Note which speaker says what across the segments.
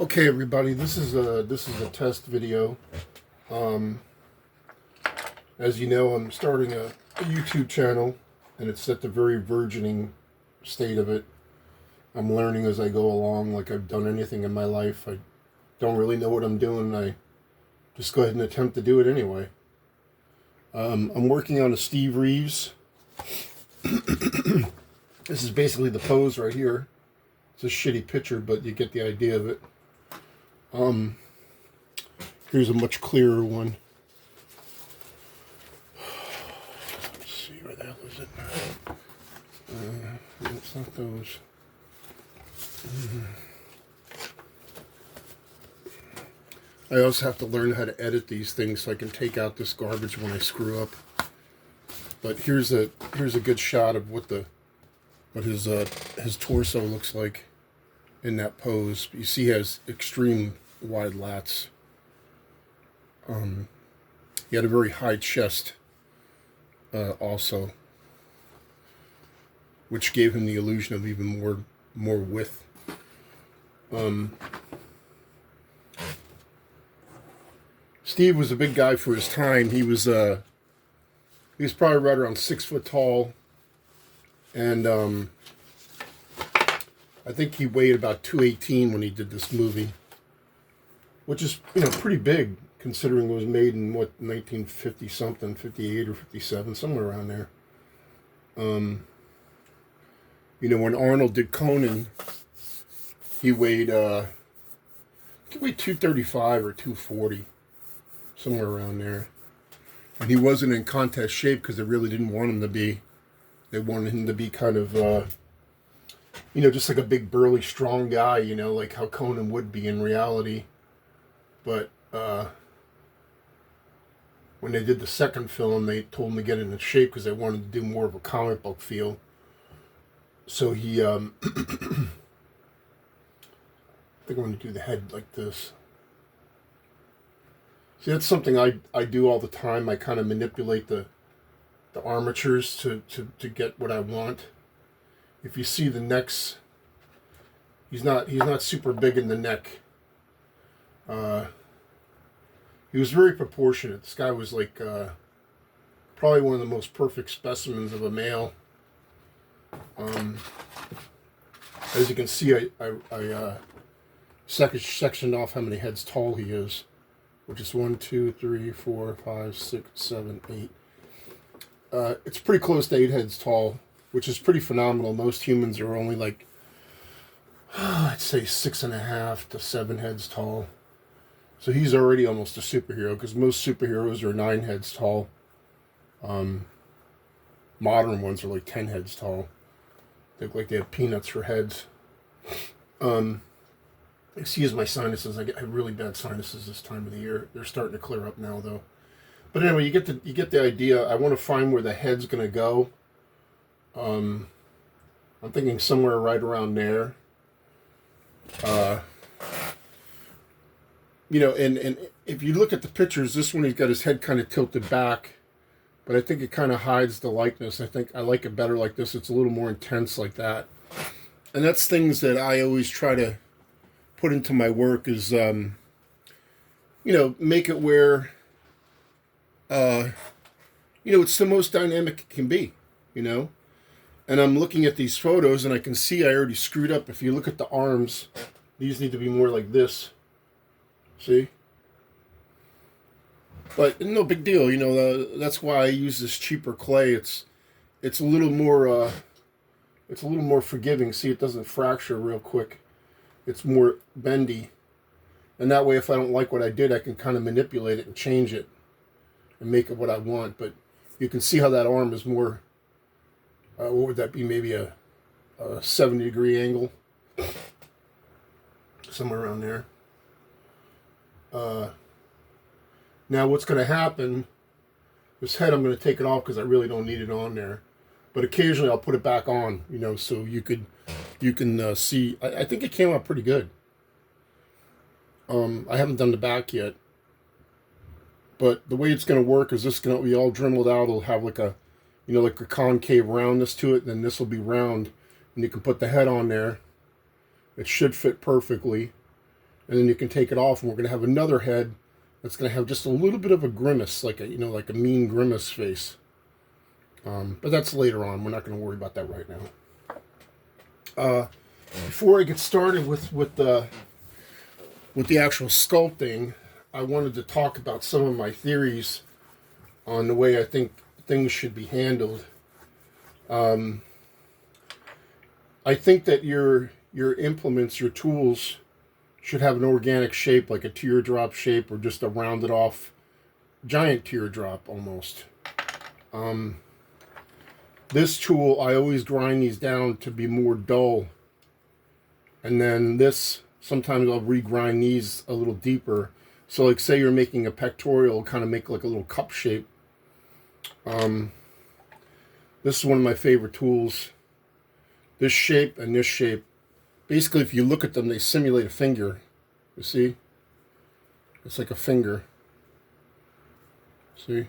Speaker 1: Okay, everybody, this is a test video. As you know, I'm starting a YouTube channel, and it's at the very burgeoning state of it. I'm learning as I go along, like I've done anything in my life. I don't really know what I'm doing, and I just go ahead and attempt to do it anyway. I'm working on a Steve Reeves. This is basically the pose right here. It's a shitty picture, but you get the idea of it. Here's a much clearer one. Let's see, where the hell is it? It's not those. I also have to learn how to edit these things so I can take out this garbage when I screw up. But here's a good shot of what his torso looks like in that pose. You see he has extreme wide lats. He had a very high chest also, which gave him the illusion of even more width. Steve was a big guy for his time. He was probably right around 6 foot tall, and I think he weighed about 218 when he did this movie, which is, pretty big considering it was made in, 1950 something, 58 or 57, somewhere around there. When Arnold did Conan, he weighed 235 or 240, somewhere around there. And he wasn't in contest shape because they really didn't want him to be. They wanted him to be kind of, just like a big, burly, strong guy, like how Conan would be in reality. But when they did the second film, they told him to get into shape because they wanted to do more of a comic book feel. So he, I think I'm going to do the head like this. See, that's something I do all the time. I kind of manipulate the armatures to get what I want. If you see the necks, he's not super big in the neck. He was very proportionate. This guy was like probably one of the most perfect specimens of a male. As you can see, I sectioned off how many heads tall he is, which is 1, 2, 3, 4, 5, 6, 7, 8. It's pretty close to 8 heads tall, which is pretty phenomenal. Most humans are only like, I'd say 6.5 to 7 heads tall. So he's already almost a superhero, because most superheroes are 9 heads tall. Modern ones are like 10 heads tall. They look like they have peanuts for heads. Excuse my sinuses. I have really bad sinuses this time of the year. They're starting to clear up now, though. But anyway, you get the idea. I want to find where the head's going to go. I'm thinking somewhere right around there. And if you look at the pictures, this one he's got his head kind of tilted back, but I think it kind of hides the likeness. I think I like it better like this. It's a little more intense like that. And that's things that I always try to put into my work is, make it where, it's the most dynamic it can be, And I'm looking at these photos and I can see I already screwed up. If you look at the arms, these need to be more like this. See? But no big deal, that's why I use this cheaper clay. It's a little more forgiving. See, it doesn't fracture real quick. It's more bendy. And that way, if I don't like what I did, I can kind of manipulate it and change it and make it what I want. But you can see how that arm is more, what would that be? Maybe a 70-degree angle. Somewhere around there. Now what's going to happen, this head I'm going to take it off because I really don't need it on there. But occasionally I'll put it back on, so you can see. I think it came out pretty good. I haven't done the back yet. But the way it's going to work is this is going to be all dremeled out. It'll have like a concave roundness to it. And then this will be round. And you can put the head on there. It should fit perfectly. and then you can take it off, and we're going to have another head that's going to have just a little bit of a grimace, like a, you know, like a mean grimace face. But that's later on. We're not going to worry about that right now. Before I get started with the actual sculpting, I wanted to talk about some of my theories on the way I think things should be handled. I think that your implements, your tools, should have an organic shape, like a teardrop shape, or just a rounded off giant teardrop almost. This tool, I always grind these down to be more dull. And then this, sometimes I'll regrind these a little deeper. So like say you're making a pectoral, kind of make like a little cup shape. This is one of my favorite tools. This shape and this shape. Basically, if you look at them, they simulate a finger. You see? It's like a finger. See?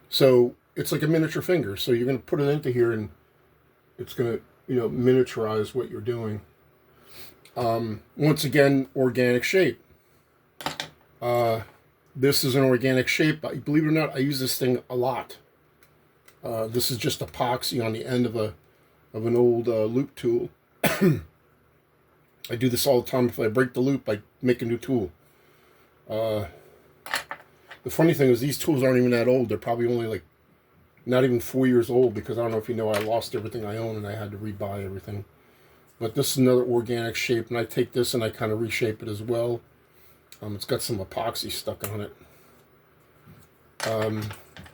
Speaker 1: So it's like a miniature finger. So you're going to put it into here, and it's going to, you know, miniaturize what you're doing. Once again, organic shape. This is an organic shape. Believe it or not, I use this thing a lot. This is just epoxy on the end of an old loop tool. I do this all the time. If I break the loop, I make a new tool. The funny thing is these tools aren't even that old. They're probably only like not even 4 years old, because I don't know if you know, I lost everything I own and I had to rebuy everything. But this is another organic shape, and I take this and I kind of reshape it as well. It's got some epoxy stuck on it.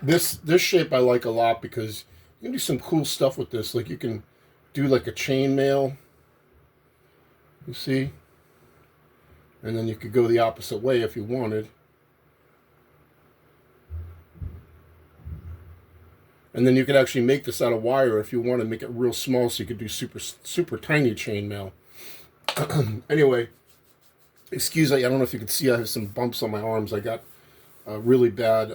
Speaker 1: This shape I like a lot because you can do some cool stuff with this. Like you can do like a chainmail, you see, and then you could go the opposite way if you wanted. And then you could actually make this out of wire if you want to make it real small, so you could do super tiny chainmail. Anyway, excuse me, I don't know if you can see, I have some bumps on my arms. I got really bad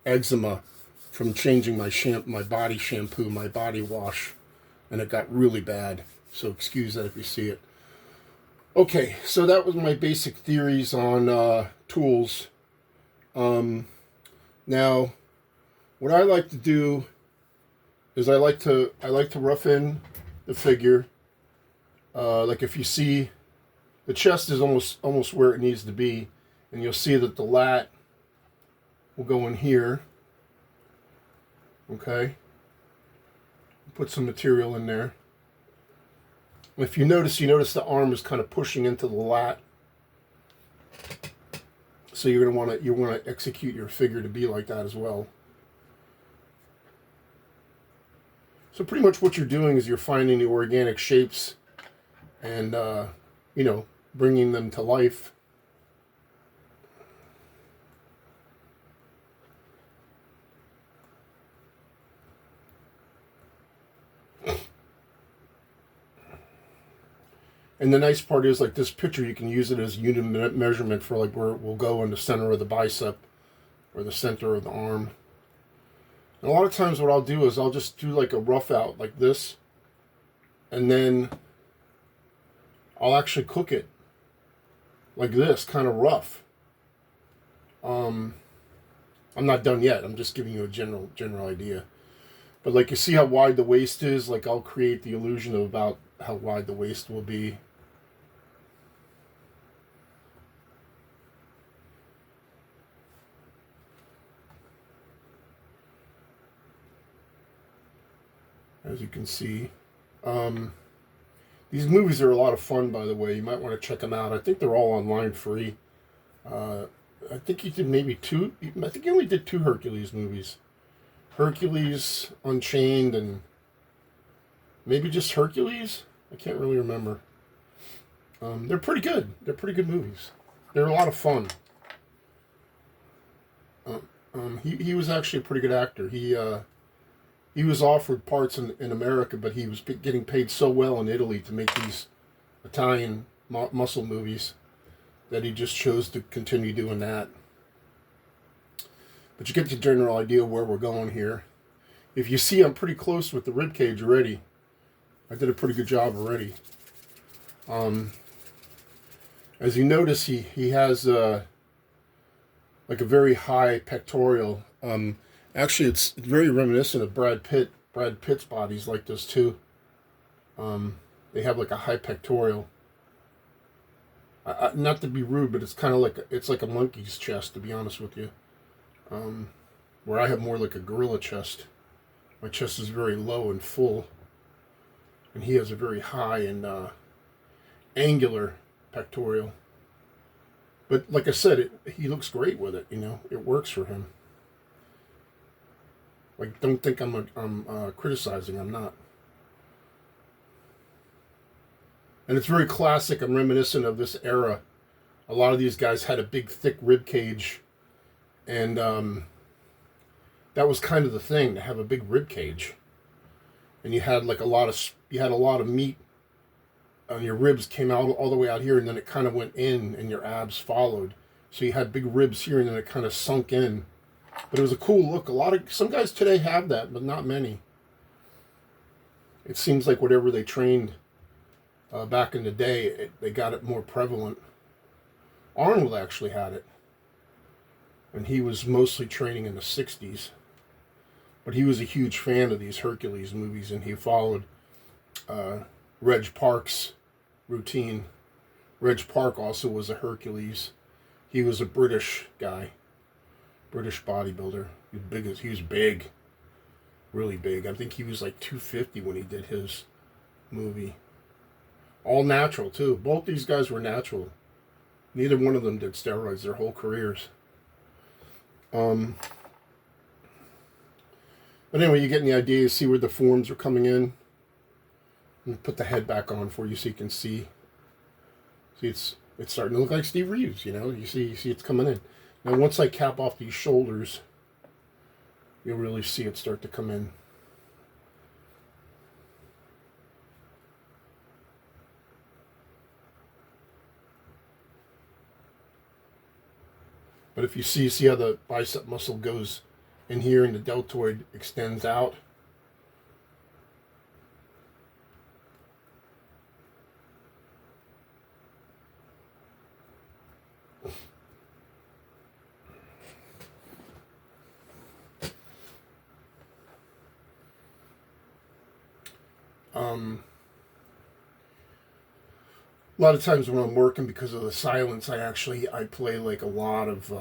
Speaker 1: eczema from changing my body shampoo, my body wash, and it got really bad. So excuse that if you see it. Okay, so that was my basic theories on tools. Now, what I like to do is I like to rough in the figure. Like if you see, the chest is almost where it needs to be, and you'll see that the lat will go in here. Okay, put some material in there. If you notice the arm is kind of pushing into the lat. So you want to execute your figure to be like that as well. So pretty much what you're doing is you're finding the organic shapes and, you know, bringing them to life. And the nice part is, like this picture, you can use it as unit measurement for like where it will go in the center of the bicep or the center of the arm. And a lot of times what I'll do is I'll just do like a rough out like this, and then I'll actually cook it like this, kind of rough. I'm not done yet. I'm just giving you a general idea. But like you see how wide the waist is, like I'll create the illusion of about how wide the waist will be. As you can see. These movies are a lot of fun, by the way. You might want to check them out. I think they're all online free. I think he did maybe two. I think he only did 2 Hercules movies. Hercules Unchained and maybe just Hercules. I can't really remember. They're pretty good. They're pretty good movies. They're a lot of fun. He was actually a pretty good actor. He was offered parts in America, but he was getting paid so well in Italy to make these Italian muscle movies that he just chose to continue doing that. But you get the general idea where we're going here. If you see, I'm pretty close with the rib cage already. I did a pretty good job already. As you notice, he has like a very high pectoral. Actually, it's very reminiscent of Brad Pitt. Brad Pitt's body's like this too. They have like a high pectoral. Not to be rude, but it's kind of like it's like a monkey's chest, to be honest with you. Where I have more like a gorilla chest. My chest is very low and full, and he has a very high and angular pectoral. But like I said, he looks great with it. You know, it works for him. Like, don't think I'm criticizing. I'm not. And it's very classic and reminiscent of this era. A lot of these guys had a big, thick rib cage, and that was kind of the thing, to have a big rib cage. And you had like a lot of meat on your ribs, came out all the way out here, and then it kind of went in, and your abs followed. So you had big ribs here, and then it kind of sunk in. But it was a cool look. Some guys today have that, but not many. It seems like whatever they trained back in the day, they got it more prevalent. Arnold actually had it, and he was mostly training in the 60s. But he was a huge fan of these Hercules movies, and he followed Reg Park's routine. Reg Park also was a Hercules. He was a British guy, British bodybuilder. He was big, really big. I think he was like 250 when he did his movie. All natural too. Both these guys were natural. Neither one of them did steroids their whole careers. But anyway, you get the idea. You see where the forms are coming in. Let me put the head back on for you so you can see. See, it's starting to look like Steve Reeves. You know, you see it's coming in. Now, once I cap off these shoulders, you'll really see it start to come in. But if you see how the bicep muscle goes in here and the deltoid extends out. A lot of times when I'm working, because of the silence, I play like a lot of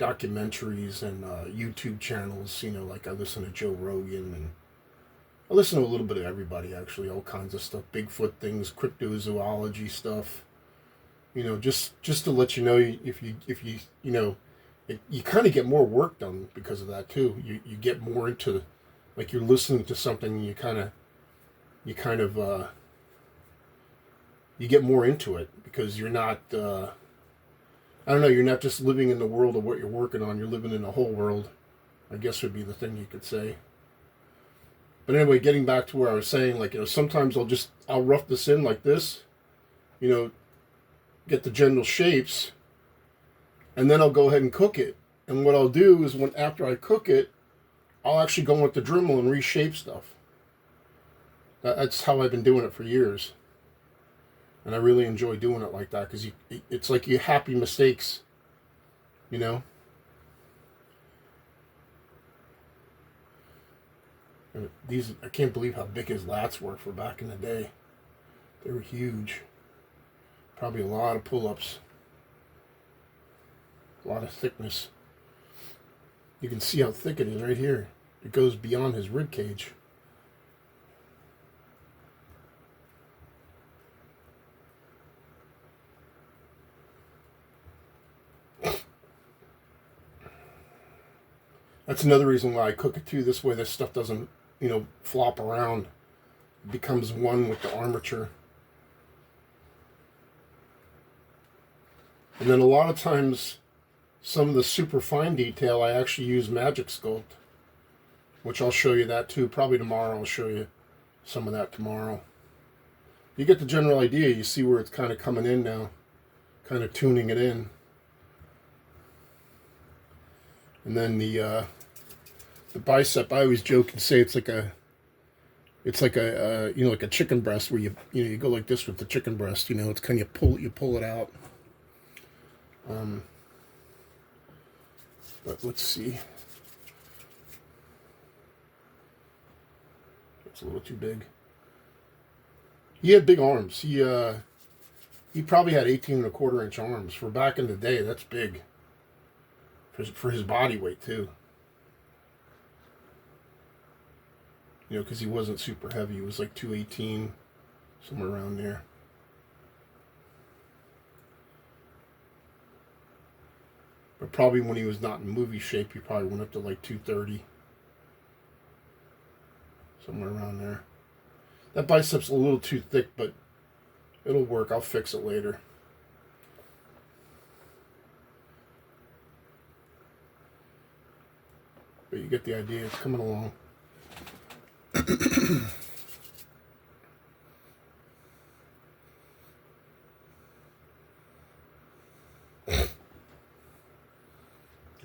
Speaker 1: documentaries and YouTube channels. You know, like I listen to Joe Rogan, and I listen to a little bit of everybody, actually, all kinds of stuff, Bigfoot things, cryptozoology stuff. You know, just to let you know, if you you know, you kind of get more work done because of that too. You get more into, like, you're listening to something, and you get more into it, because you're not, I don't know, you're not just living in the world of what you're working on, you're living in the whole world, I guess would be the thing you could say. But anyway, getting back to where I was saying, like, you know, sometimes I'll rough this in like this, you know, get the general shapes, and then I'll go ahead and cook it. And what I'll do is, after I cook it, I'll actually go with the Dremel and reshape stuff. That's how I've been doing it for years. And I really enjoy doing it like that, because it's like you happy mistakes, you know. And I can't believe how big his lats were for back in the day. They were huge. Probably a lot of pull-ups. A lot of thickness. You can see how thick it is right here. It goes beyond his rib cage. That's another reason why I cook it too. This way this stuff doesn't, you know, flop around. It becomes one with the armature. And then a lot of times, some of the super fine detail, I actually use Magic Sculpt, which I'll show you that too. Probably tomorrow I'll show you some of that tomorrow. You get the general idea. You see where it's kind of coming in now, kind of tuning it in. And then the bicep, I always joke and say it's like a you know, like a chicken breast, where you go like this with the chicken breast. You know, it's kind of you pull it out. But let's see. It's a little too big. He had big arms. He probably had 18 1/4 inch arms. For back in the day, that's big. For his body weight, too. You know, because he wasn't super heavy. He was like 218, somewhere around there. But probably when he was not in movie shape, he probably went up to like 230. Somewhere around there. That bicep's a little too thick, but it'll work. I'll fix it later. But you get the idea. It's coming along.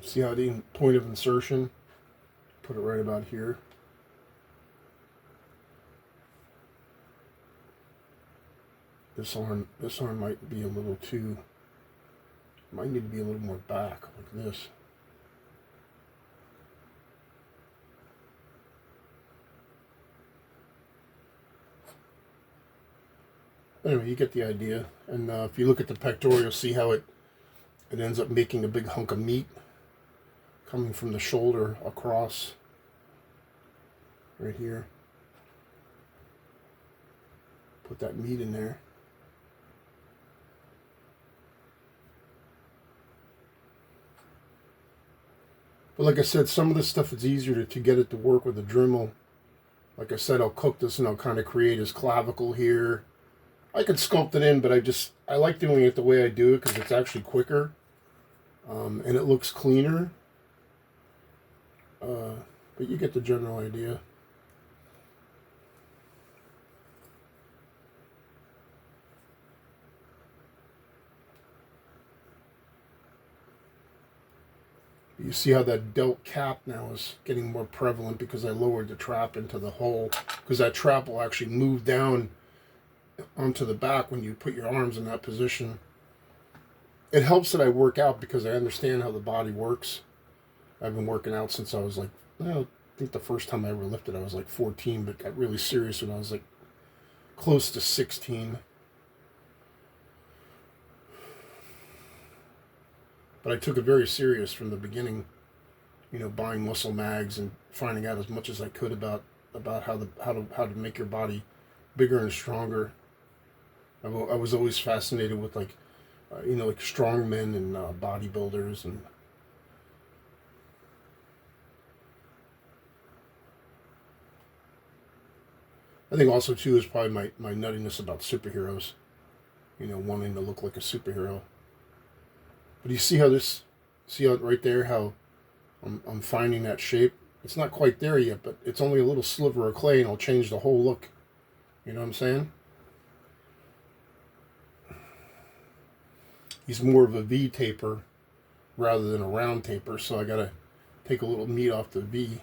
Speaker 1: See how the point of insertion? Put it right about here. This arm might be a little too, might need to be a little more back, like this. Anyway, you get the idea. And if you look at the pectoral, you'll see how it ends up making a big hunk of meat coming from the shoulder across right here. Put that meat in there. But like I said, some of this stuff is easier to get it to work with a Dremel. Like I said, I'll cook this and I'll kind of create his clavicle here. I could sculpt it in, but I like doing it the way I do it because it's actually quicker. And it looks cleaner. But you get the general idea. You see how that delt cap now is getting more prevalent because I lowered the trap into the hole, because that trap will actually move down onto the back when you put your arms in that position. It helps that I work out because I understand how the body works. I've been working out since I was like, I think the first time I ever lifted I was like 14, but got really serious when I was like close to 16. But I took it very serious from the beginning, you know, buying muscle mags and finding out as much as I could about how to make your body bigger and stronger. I was always fascinated with like strong men and bodybuilders, and I think also too is probably my nuttiness about superheroes, you know, wanting to look like a superhero. But you see how right there, how I'm finding that shape? It's not quite there yet, but it's only a little sliver of clay and it'll change the whole look. You know what I'm saying? He's more of a V taper rather than a round taper, so I gotta take a little meat off the V.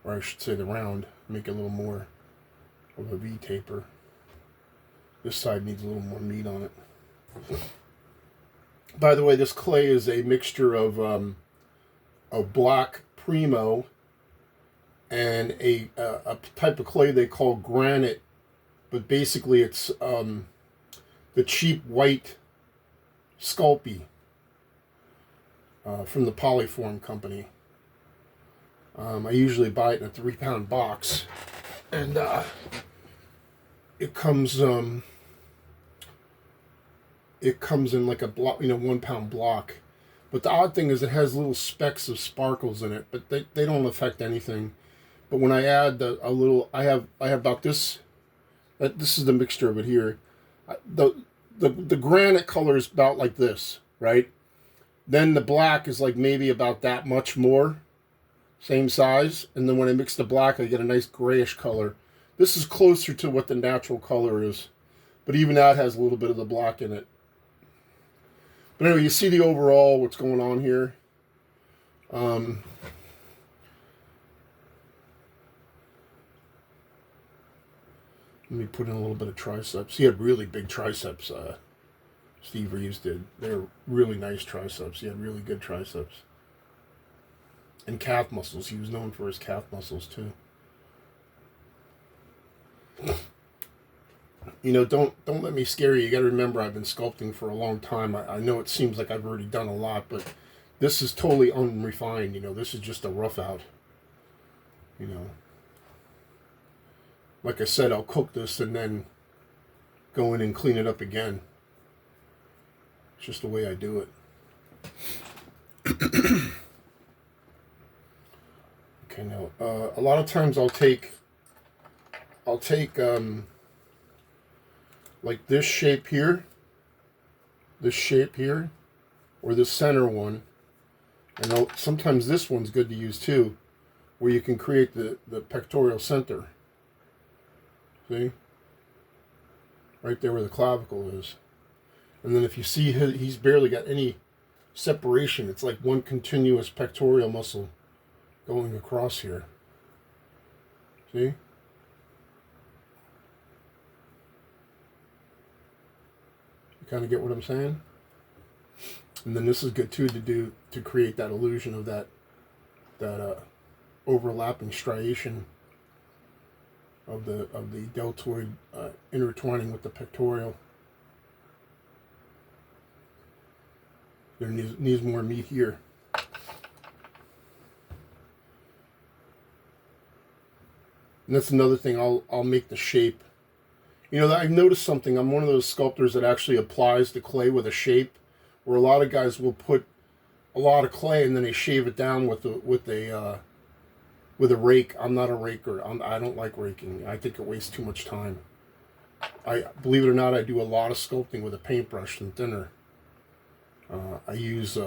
Speaker 1: Or I should say the round, make it a little more of a V taper. This side needs a little more meat on it. By the way, this clay is a mixture of black primo and a type of clay they call granite, but basically it's the cheap white Sculpey from the Polyform company. I usually buy it in a 3-pound box, and it comes in like a block, 1-pound block. But the odd thing is it has little specks of sparkles in it, but they don't affect anything. But when I add I have about this. This is the mixture of it here. The granite color is about like this, right? Then the black is like maybe about that much more, same size. And then when I mix the black, I get a nice grayish color. This is closer to what the natural color is, but even that has a little bit of the black in it. But anyway, you see the overall, what's going on here. Let me put in a little bit of triceps. He had really big triceps Steve Reeves did. They're really nice triceps. He had really good triceps. And calf muscles. He was known for his calf muscles too. You know, don't let me scare you. You got to remember, I've been sculpting for a long time. I know it seems like I've already done a lot, but this is totally unrefined. You know, this is just a rough out. You know, like I said, I'll cook this and then go in and clean it up again. It's just the way I do it. Okay, now a lot of times I'll take like this shape here, or this center one, and sometimes this one's good to use too, where you can create the pectoral center. See? Right there where the clavicle is. And then if you see he's barely got any separation. It's like one continuous pectoral muscle going across here. See? You kind of get what I'm saying? And then this is good too to create that illusion of that overlapping striation of the deltoid intertwining with the pectoral. There needs more meat here. And that's another thing. I'll make the shape. You know, I've noticed something. I'm one of those sculptors that actually applies the clay with a shape, where a lot of guys will put a lot of clay and then they shave it down with a rake. I'm not a raker. I don't like raking. I think it wastes too much time. Believe it or not, I do a lot of sculpting with a paintbrush and thinner. I use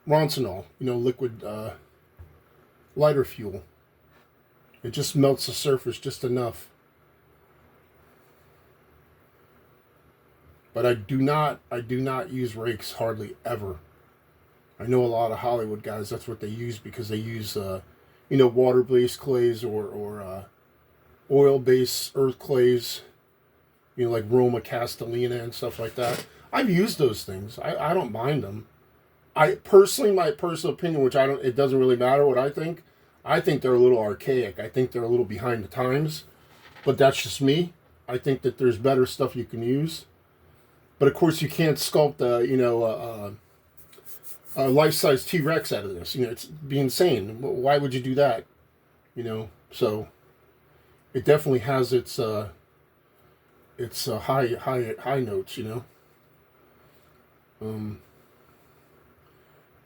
Speaker 1: Roncinol, you know, liquid lighter fuel. It just melts the surface just enough. But I do not use rakes hardly ever. I know a lot of Hollywood guys, that's what they use, because they use you know, water-based clays or oil-based earth clays, you know, like Roma Castellina and stuff like that. I've used those things. I don't mind them. My personal opinion, which it doesn't really matter what I think they're a little archaic. I think they're a little behind the times, but that's just me. I think that there's better stuff you can use. But of course, you can't sculpt a life-size T-Rex out of this. You know, it's be insane. Why would you do that? You know, so it definitely has its high notes. You know.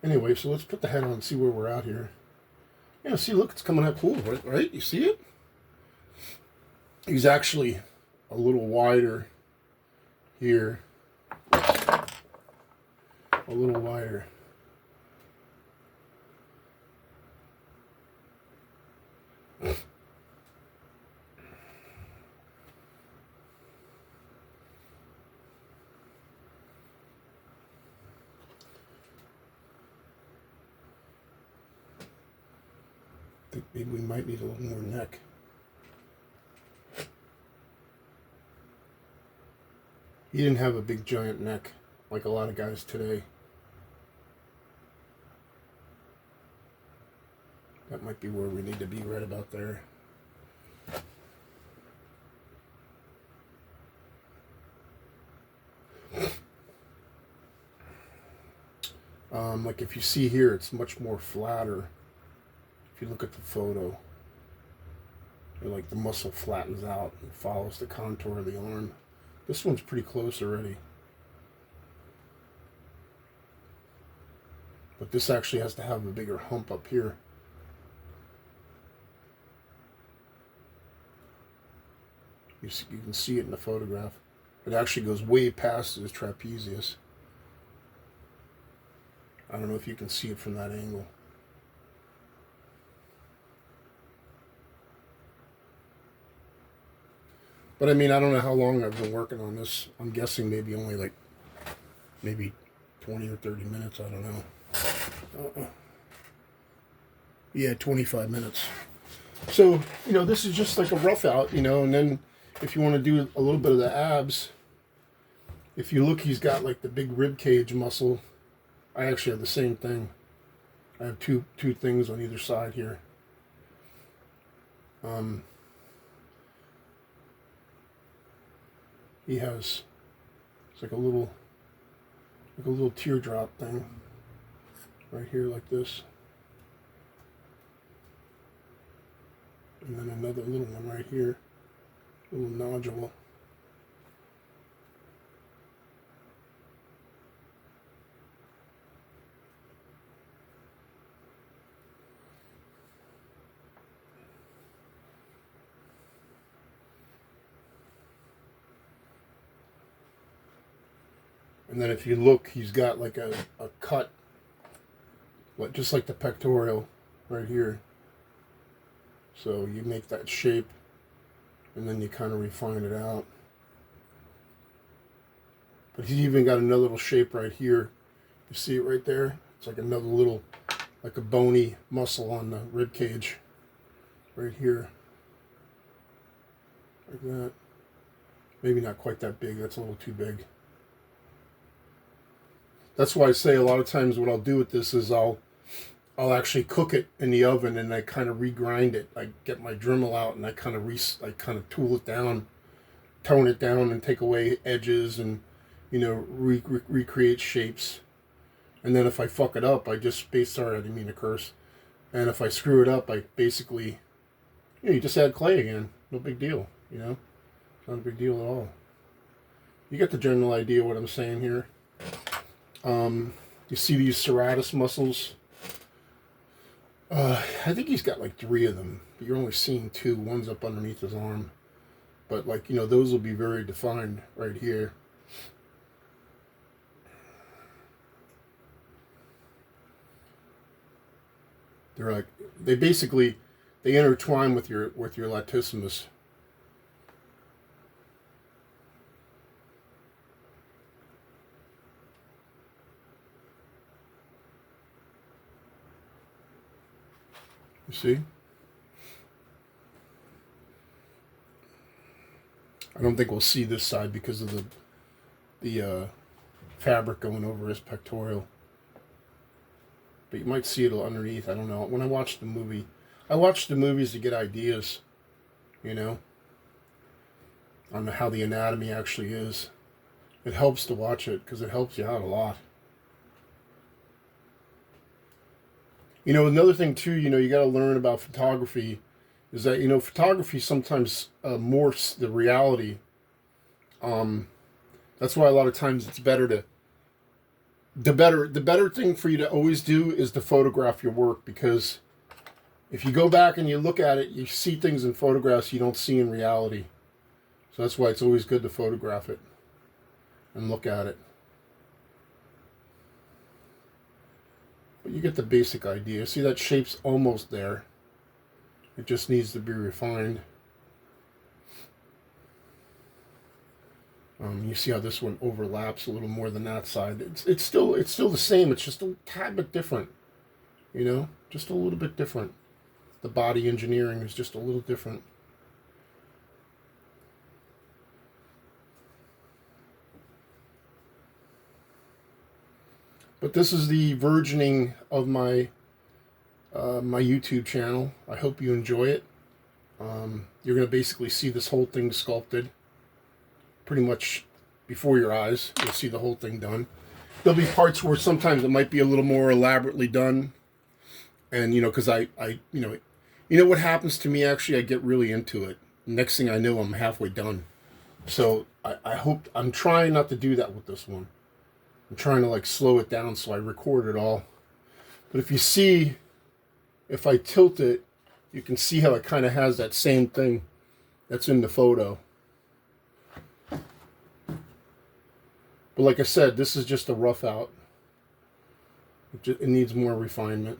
Speaker 1: Anyway, so let's put the head on and see where we're at here. Yeah, see, look, it's coming out cool, right? You see it? He's actually a little wider here. A little wider. I think maybe we might need a little more neck. He didn't have a big giant neck like a lot of guys today. That might be where we need to be, right about there. Like if you see here, it's much more flatter. If you look at the photo, like the muscle flattens out and follows the contour of the arm. This one's pretty close already. But this actually has to have a bigger hump up here. You can see it in the photograph. It actually goes way past his trapezius. I don't know if you can see it from that angle. But I mean, I don't know how long I've been working on this. I'm guessing maybe only like, maybe 20 or 30 minutes. I don't know. Yeah, 25 minutes. So, this is just like a rough out, and then if you want to do a little bit of the abs, if you look, he's got like the big rib cage muscle. I actually have the same thing. I have two things on either side here. He has, it's like a little teardrop thing right here like this. And then another little one right here, a little nodule. And then if you look, he's got like a cut, just like the pectoral right here. So you make that shape, and then you kind of refine it out. But he's even got another little shape right here. You see it right there? It's like another little, like a bony muscle on the rib cage right here. Like that. Maybe not quite that big. That's a little too big. That's why I say a lot of times what I'll do with this is I'll actually cook it in the oven, and I kind of regrind it. I get my Dremel out and I kind of tool it down, tone it down, and take away edges and recreate shapes. And then if I fuck it up, I just sorry, I didn't mean to curse. And if I screw it up, I basically you just add clay again. No big deal, It's not a big deal at all. You get the general idea what I'm saying here. You see these serratus muscles? I think he's got like 3 of them. But you're only seeing 2. One's up underneath his arm. But those will be very defined right here. They basically intertwine with your latissimus. You see? I don't think we'll see this side because of the fabric going over his pectoral. But you might see it underneath. I don't know. When I watch the movie, I watch the movies to get ideas, on how the anatomy actually is. It helps to watch it because it helps you out a lot. Another thing too, you got to learn about photography is that, photography sometimes morphs the reality. That's why a lot of times it's better the better thing for you to always do is to photograph your work, because if you go back and you look at it, you see things in photographs you don't see in reality. So that's why it's always good to photograph it and look at it. But you get the basic idea. See, that shape's almost there. It just needs to be refined. You see how this one overlaps a little more than that side. It's still the same. It's just a tad bit different. Just a little bit different. The body engineering is just a little different. But this is the virgining of my my YouTube channel. I hope you enjoy it. You're going to basically see this whole thing sculpted pretty much before your eyes. You'll see the whole thing done. There'll be parts where sometimes it might be a little more elaborately done. And, because what happens to me, actually, I get really into it. Next thing I know, I'm halfway done. So I'm trying not to do that with this one. I'm trying to slow it down so I record it all. But if you see, if I tilt it, you can see how it kind of has that same thing that's in the photo. But like I said, this is just a rough out. It needs more refinement.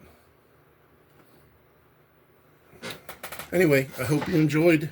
Speaker 1: Anyway, I hope you enjoyed.